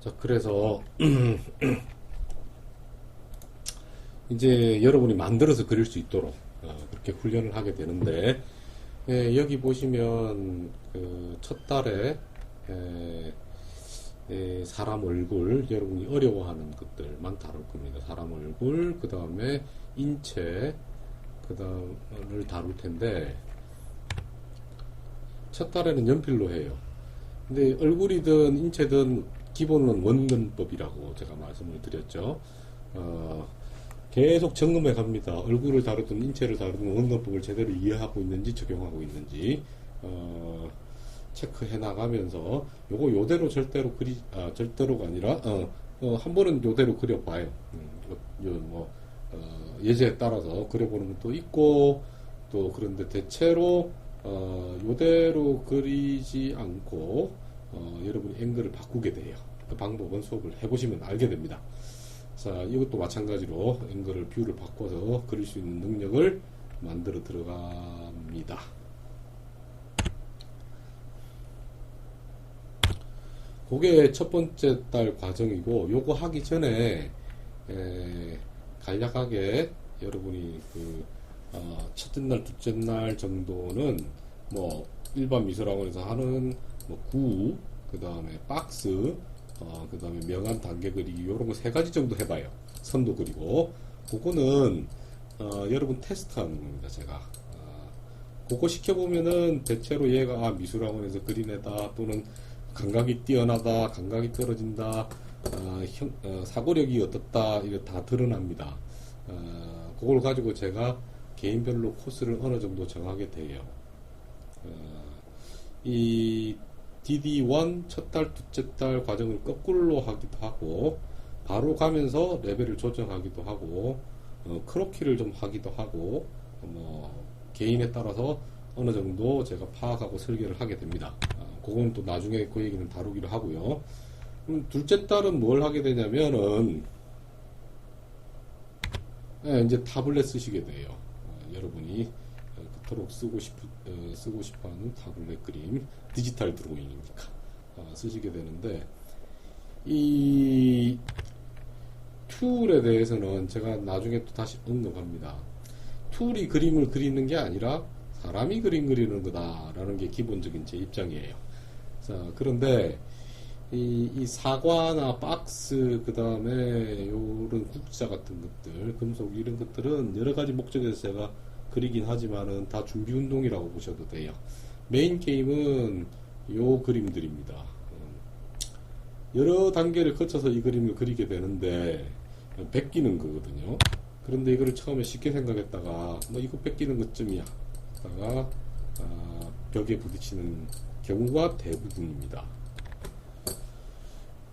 자, 그래서 이제 여러분이 만들어서 그릴 수 있도록 그렇게 훈련을 하게 되는데, 여기 보시면 그 첫 달에 사람 얼굴, 여러분이 어려워하는 것들만 다룰 겁니다. 사람 얼굴, 그 다음에 인체, 그 다음을 다룰 텐데, 첫 달에는 연필로 해요. 근데 얼굴이든 인체든 기본은 원근법이라고 제가 말씀을 드렸죠. 계속 점검해 갑니다. 얼굴을 다루든 인체를 다루든 원근법을 제대로 이해하고 있는지 적용하고 있는지 체크해 나가면서 요거 요대로 절대로가 아니라 한 번은 요대로 그려봐요. 예제에 따라서 그려보는 것도 있고, 또 그런데 대체로 요대로 그리지 않고 여러분이 앵글을 바꾸게 돼요. 그 방법은 수업을 해보시면 알게 됩니다. 자, 이것도 마찬가지로 앵글을 뷰를 바꿔서 그릴 수 있는 능력을 만들어 들어갑니다. 그게 첫 번째 달 과정이고, 요거 하기 전에 간략하게 여러분이 첫째 날, 둘째 날 정도는 뭐 일반 미술학원에서 하는 구, 그 다음에 박스, 그 다음에 명암 단계 그리기, 요런 거 세 가지 정도 해봐요. 선도 그리고. 그거는 여러분 테스트 하는 겁니다, 제가. 그거 시켜보면은 대체로 얘가 미술학원에서 그린 애다, 또는 감각이 뛰어나다, 감각이 떨어진다, 사고력이 어떻다, 이거 다 드러납니다. 그걸 가지고 제가 개인별로 코스를 어느 정도 정하게 돼요. 이 DD1 첫 달, 둘째 달 과정을 거꾸로 하기도 하고, 바로 가면서 레벨을 조정하기도 하고, 크로키를 좀 하기도 하고, 개인에 따라서 어느 정도 제가 파악하고 설계를 하게 됩니다. 그건 또 나중에 그 얘기는 다루기로 하고요. 그럼 둘째 달은 뭘 하게 되냐면은, 이제 타블렛 쓰시게 돼요. 여러분이 그토록 쓰고 싶어하는 타블렛 그림, 디지털 드로잉이니까 쓰시게 되는데, 이 툴에 대해서는 제가 나중에 또 다시 언급합니다. 툴이 그림을 그리는 게 아니라 사람이 그림 그리는 거다라는 게 기본적인 제 입장이에요. 자, 그런데 이 사과나 박스, 그 다음에 요런 국자 같은 것들, 금속 이런 것들은 여러 가지 목적에서 제가 그리긴 하지만은 다 준비 운동이라고 보셔도 돼요. 메인 게임은 요 그림들입니다. 여러 단계를 거쳐서 이 그림을 그리게 되는데 베끼는 거거든요. 그런데 이거를 처음에 쉽게 생각했다가 이거 뺏기는 것쯤이야 하다가 벽에 부딪히는 경우가 대부분입니다.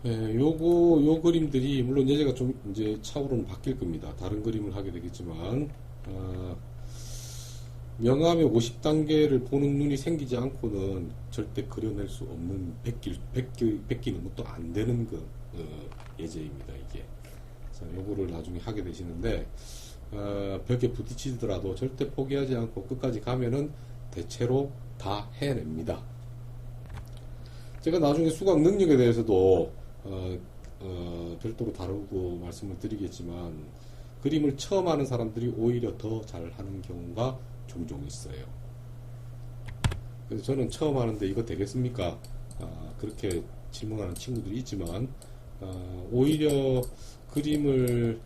요 그림들이 물론 예제가 좀 이제 차후로는 바뀔 겁니다. 다른 그림을 하게 되겠지만 명암의 50단계를 보는 눈이 생기지 않고는 절대 그려낼 수 없는 베끼는 것도 안 되는 예제입니다. 이게. 자, 요거를 나중에 하게 되시는데 벽에 부딪히더라도 절대 포기하지 않고 끝까지 가면은 대체로 다 해냅니다. 제가 나중에 수학 능력에 대해서도 별도로 다루고 말씀을 드리겠지만, 그림을 처음 하는 사람들이 오히려 더 잘하는 경우가 종종 있어요. 그래서 저는 처음 하는데 이거 되겠습니까? 그렇게 질문하는 친구들이 있지만, 오히려 그림을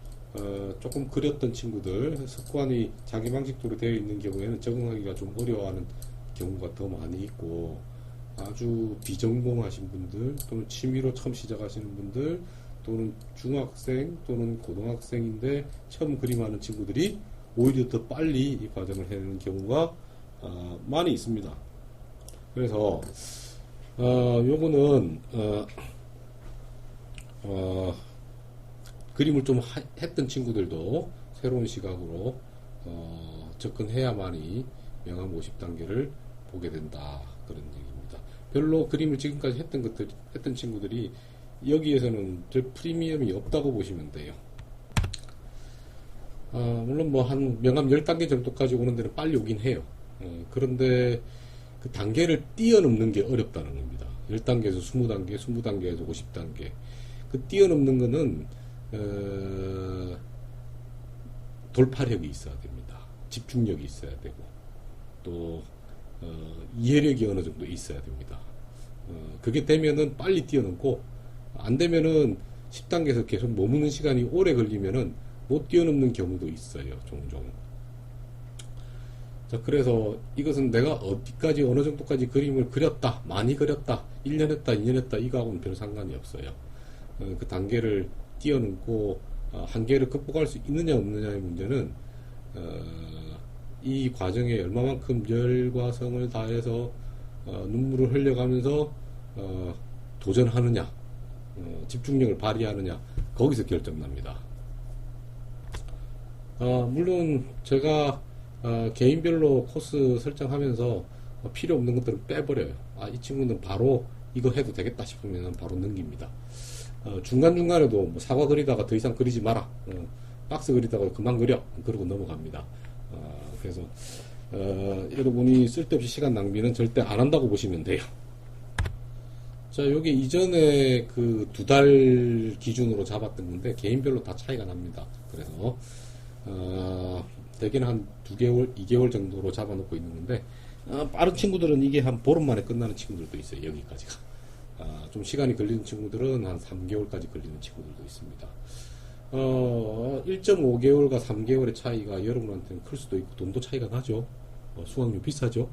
조금 그렸던 친구들, 습관이 자기 방식대로 되어 있는 경우에는 적응하기가 좀 어려워하는 경우가 더 많이 있고, 아주 비전공하신 분들, 또는 취미로 처음 시작하시는 분들, 또는 중학생 또는 고등학생인데 처음 그림하는 친구들이 오히려 더 빨리 이 과정을 해내는 경우가 많이 있습니다. 그래서 요거는 그림을 좀 했던 친구들도 새로운 시각으로 접근해야만이 명암 50단계를 보게 된다, 그런 얘기입니다. 별로 그림을 지금까지 했던 친구들이 여기에서는 별 프리미엄이 없다고 보시면 돼요. 물론 한 명암 10단계 정도까지 오는 데는 빨리 오긴 해요. 그런데 그 단계를 뛰어넘는 게 어렵다는 겁니다. 10단계에서 20단계, 20단계에서 50단계. 그 뛰어넘는 거는 돌파력이 있어야 됩니다. 집중력이 있어야 되고 또 이해력이 어느 정도 있어야 됩니다. 그게 되면은 빨리 뛰어넘고 안 되면은 10단계에서 계속 머무는 시간이 오래 걸리면은 못 뛰어넘는 경우도 있어요. 종종. 자, 그래서 이것은 내가 어디까지 어느 정도까지 그림을 그렸다, 많이 그렸다, 1년 했다, 2년 했다 이거하고는 별 상관이 없어요. 그 단계를 뛰어넘고 한계를 극복할 수 있느냐 없느냐의 문제는 이 과정에 얼마만큼 열과 성을 다해서 눈물을 흘려가면서 도전하느냐, 집중력을 발휘하느냐 거기서 결정납니다. 물론 제가 개인별로 코스 설정하면서 필요 없는 것들은 빼버려요. 이 친구는 바로 이거 해도 되겠다 싶으면 바로 넘깁니다. 중간중간에도 뭐 사과 그리다가 더 이상 그리지 마라. 박스 그리다가 그만 그려. 그러고 넘어갑니다. 그래서 여러분이 쓸데없이 시간 낭비는 절대 안 한다고 보시면 돼요. 자, 요게 이전에 그 2달 기준으로 잡았던 건데 개인별로 다 차이가 납니다. 그래서 대개는 한 2개월, 2개월 정도로 잡아놓고 있는 건데 빠른 친구들은 이게 한 보름 만에 끝나는 친구들도 있어요. 여기까지가. 좀 시간이 걸리는 친구들은 한 3개월까지 걸리는 친구들도 있습니다. 1.5개월과 3개월의 차이가 여러분한테는 클 수도 있고 돈도 차이가 나죠. 수강료 비싸죠.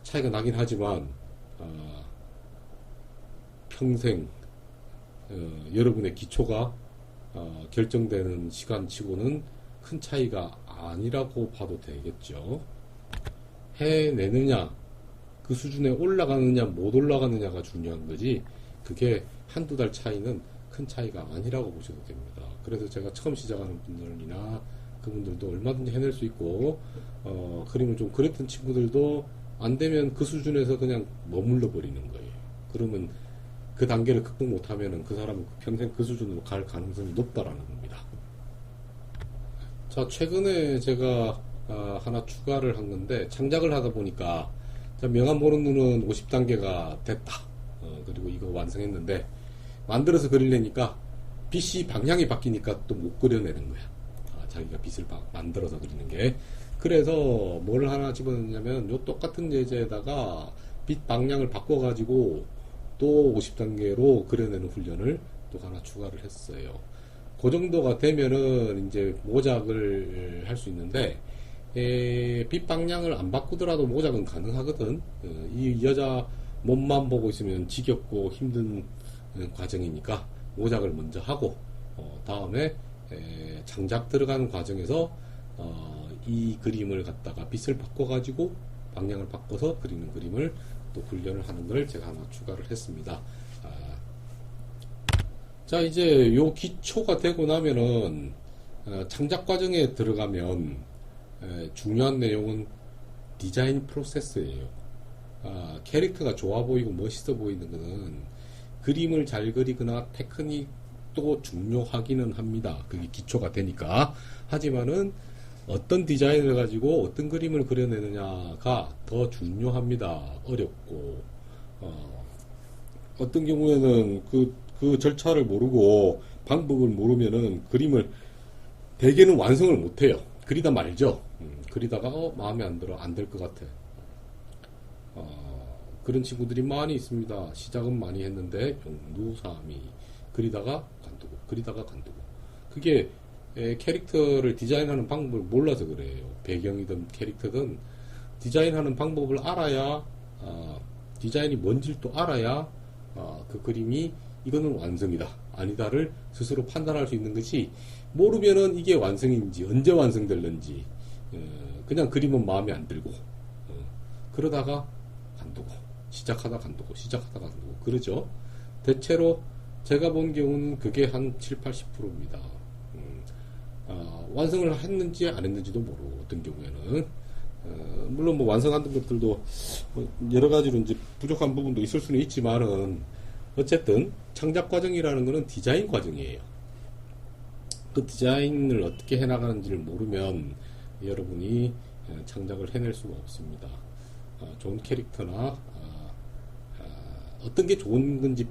차이가 나긴 하지만 평생 여러분의 기초가 결정되는 시간치고는 큰 차이가 아니라고 봐도 되겠죠. 해내느냐, 그 수준에 올라가느냐 못 올라가느냐가 중요한 거지 그게 한두 달 차이는 큰 차이가 아니라고 보셔도 됩니다. 그래서 제가 처음 시작하는 분들이나 그분들도 얼마든지 해낼 수 있고 그림을 좀 그렸던 친구들도 안 되면 그 수준에서 그냥 머물러 버리는 거예요. 그러면 그 단계를 극복 못하면은 그 사람은 평생 그 수준으로 갈 가능성이 높다라는 겁니다. 자, 최근에 제가 하나 추가를 한 건데 창작을 하다 보니까 명암 보는 눈은 50단계가 됐다. 그리고 이거 완성했는데 만들어서 그리려니까 빛이 방향이 바뀌니까 또 못 그려내는 거야. 자기가 빛을 만들어서 그리는 게. 그래서 뭘 하나 집어넣냐면 요 똑같은 예제에다가 빛 방향을 바꿔가지고 또 50단계로 그려내는 훈련을 또 하나 추가를 했어요. 그 정도가 되면은 이제 모작을 할 수 있는데 빛 방향을 안 바꾸더라도 모작은 가능하거든. 이 여자 몸만 보고 있으면 지겹고 힘든 과정이니까 모작을 먼저 하고 다음에 장작 들어가는 과정에서 이 그림을 갖다가 빛을 바꿔가지고 방향을 바꿔서 그리는 그림을 또 훈련을 하는 걸 제가 하나 추가를 했습니다. 자, 이제 요 기초가 되고 나면은 창작 과정에 들어가면 중요한 내용은 디자인 프로세스예요. 캐릭터가 좋아 보이고 멋있어 보이는 것은 그림을 잘 그리거나 테크닉도 중요하기는 합니다. 그게 기초가 되니까. 하지만은 어떤 디자인을 가지고 어떤 그림을 그려내느냐가 더 중요합니다. 어렵고 어떤 경우에는 그 절차를 모르고 방법을 모르면은 그림을 대개는 완성을 못해요. 그리다 말죠. 그리다가 마음에 안 들어, 안 될 것 같아. 그런 친구들이 많이 있습니다. 시작은 많이 했는데 용두사미 그리다가 간두고 그리다가 간두고. 그게 캐릭터를 디자인하는 방법을 몰라서 그래요. 배경이든 캐릭터든 디자인하는 방법을 알아야 디자인이 뭔지를 또 알아야 그 그림이 이거는 완성이다 아니다를 스스로 판단할 수 있는 것이, 모르면은 이게 완성인지 언제 완성될는지 그냥 그림은 마음에 안 들고 그러다가 간두고 시작하다 간두고 시작하다 간두고 그러죠. 대체로 제가 본 경우는 그게 한 7-80%입니다. 완성을 했는지 안 했는지도 모르고 어떤 경우에는 물론 뭐 완성한 것들도 여러 가지로 이제 부족한 부분도 있을 수는 있지만은 어쨌든 창작 과정이라는 것은 디자인 과정이에요. 그 디자인을 어떻게 해나가는지를 모르면 여러분이 창작을 해낼 수가 없습니다. 좋은 캐릭터나 어떤 게 좋은 건지